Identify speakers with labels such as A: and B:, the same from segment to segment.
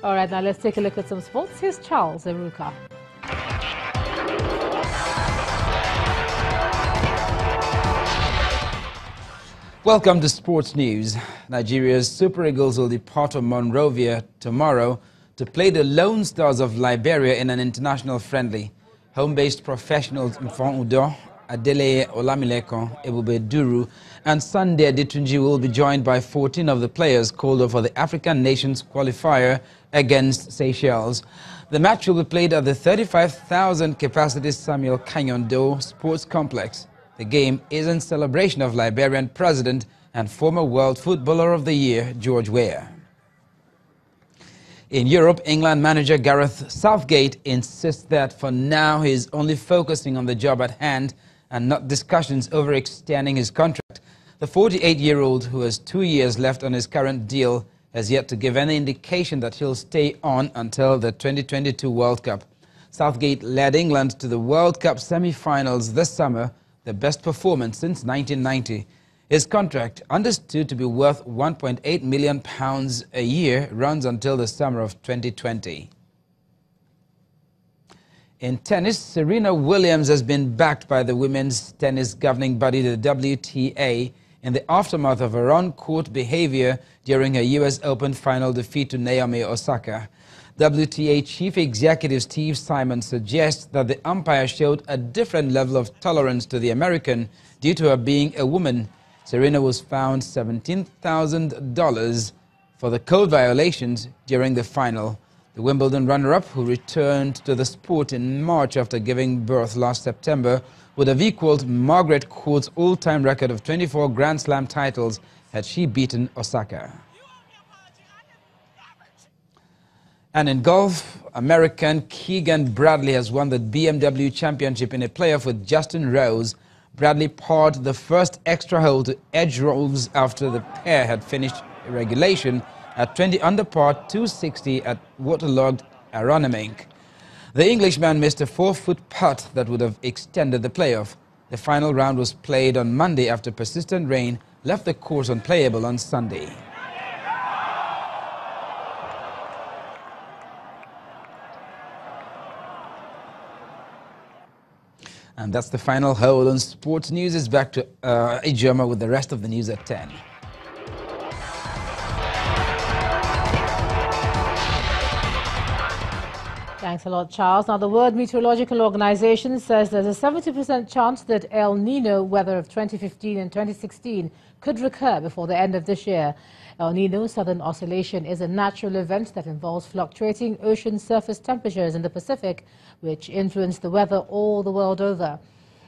A: All right, now let's take a look at some sports. Here's Charles Eruka.
B: Welcome to Sports News. Nigeria's Super Eagles will depart for Monrovia tomorrow to play the Lone Stars of Liberia in an international friendly. Home-based professionals Mfon Udo, Adele Olamilekon, Ebube Duru, and Sunday Ditunji will be joined by 14 of the players called up for the African Nations qualifier against Seychelles. The match will be played at the 35,000 capacity Samuel Kanyondo Sports Complex. The game is in celebration of Liberian President and former World Footballer of the Year, George Weah. In Europe, England manager Gareth Southgate insists that for now he is only focusing on the job at hand and not discussions over extending his contract. The 48-year-old, who has 2 years left on his current deal, has yet to give any indication that he'll stay on until the 2022 World Cup. Southgate led England to the World Cup semi-finals this summer, the best performance since 1990. His contract, understood to be worth £1.8 million a year, runs until the summer of 2020. In tennis, Serena Williams has been backed by the women's tennis governing body, the WTA, in the aftermath of her on-court behavior during her US Open final defeat to Naomi Osaka. WTA Chief Executive Steve Simon suggests that the umpire showed a different level of tolerance to the American due to her being a woman. Serena was found $17,000 for the code violations during the final. The Wimbledon runner-up, who returned to the sport in March after giving birth last September, would have equaled Margaret Court's all-time record of 24 Grand Slam titles had she beaten Osaka. And in golf, American Keegan Bradley has won the BMW Championship in a playoff with Justin Rose. Bradley parred the first extra hole to edge Rose after the pair had finished regulation at 20 under par 260 at waterlogged Aronimink. The Englishman missed a 4-foot putt that would have extended the playoff. The final round was played on Monday after persistent rain left the course unplayable on Sunday. And that's the final hold on Sports News. It's back to Ijoma with the rest of the news at 10.
A: Thanks a lot, Charles. Now, the World Meteorological Organization says there's a 70% chance that El Nino weather of 2015 and 2016 could recur before the end of this year. El Nino Southern Oscillation is a natural event that involves fluctuating ocean surface temperatures in the Pacific, which influence the weather all the world over.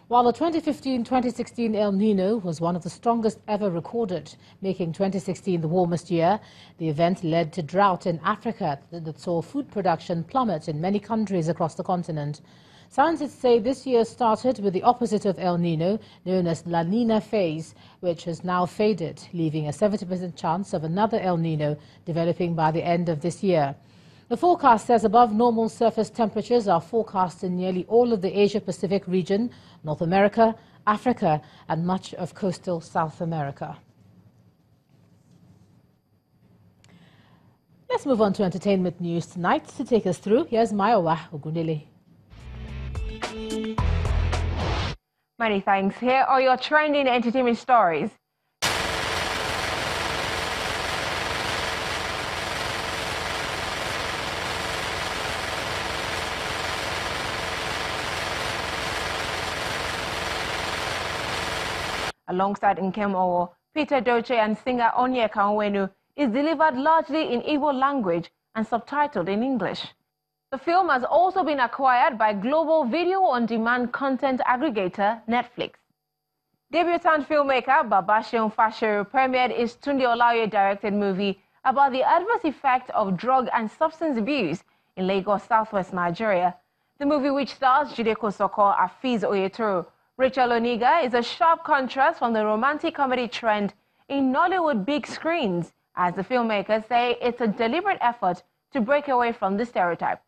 A: While the 2015-2016 El Nino was one of the strongest ever recorded, making 2016 the warmest year, the event led to drought in Africa that saw food production plummet in many countries across the continent. Scientists say this year started with the opposite of El Nino, known as La Nina phase, which has now faded, leaving a 70% chance of another El Nino developing by the end of this year. The forecast says above normal surface temperatures are forecast in nearly all of the Asia-Pacific region, North America, Africa, and much of coastal South America. Let's move on to entertainment news tonight. To take us through, here's Mayowa Ogunele.
C: Many thanks. Here are your trending entertainment stories. Alongside Nkem Owo, Peter Doche and singer Onyeka Onwenu is delivered largely in Igbo language and subtitled in English. The film has also been acquired by global video-on-demand content aggregator Netflix. Debutant filmmaker Babasheun Fashiru premiered his Tunde Olaoye-directed movie about the adverse effect of drug and substance abuse in Lagos, southwest Nigeria. The movie, which stars Jide Kosoko, Afiz Oyetoro, Rachel Oniga, is a sharp contrast from the romantic comedy trend in Nollywood big screens, as the filmmakers say it's a deliberate effort to break away from the stereotype.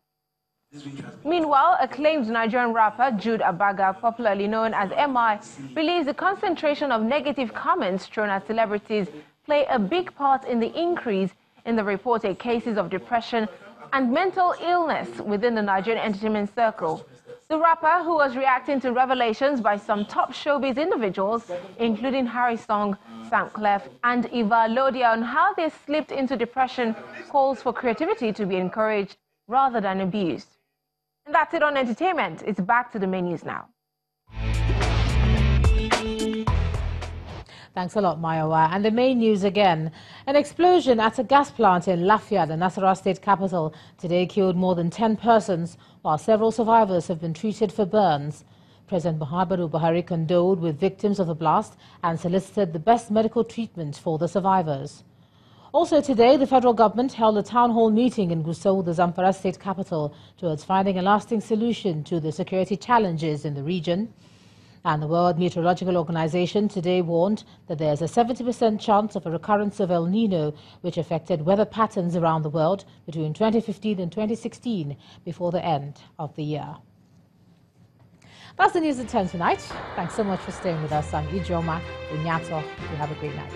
C: Meanwhile, acclaimed Nigerian rapper Jude Abaga, popularly known as MI, believes the concentration of negative comments thrown at celebrities play a big part in the increase in the reported cases of depression and mental illness within the Nigerian entertainment circle. The rapper, who was reacting to revelations by some top showbiz individuals, including Harry Song, Sam Clef, and Eva Lodia, on how they slipped into depression, calls for creativity to be encouraged rather than abused. And that's it on entertainment. It's back to the main news now.
A: Thanks a lot, Mayowa. And the main news again. An explosion at a gas plant in Lafia, the Nasarawa state capital, today killed more than 10 persons, while several survivors have been treated for burns. President Muhammadu Buhari condoled with victims of the blast and solicited the best medical treatment for the survivors. Also today, the federal government held a town hall meeting in Gusau, the Zamfara state capital, towards finding a lasting solution to the security challenges in the region. And the World Meteorological Organization today warned that there's a 70% chance of a recurrence of El Nino, which affected weather patterns around the world between 2015 and 2016 before the end of the year. That's the news at 10 tonight. Thanks so much for staying with us. I'm Ijoma Unyato. You have a great night.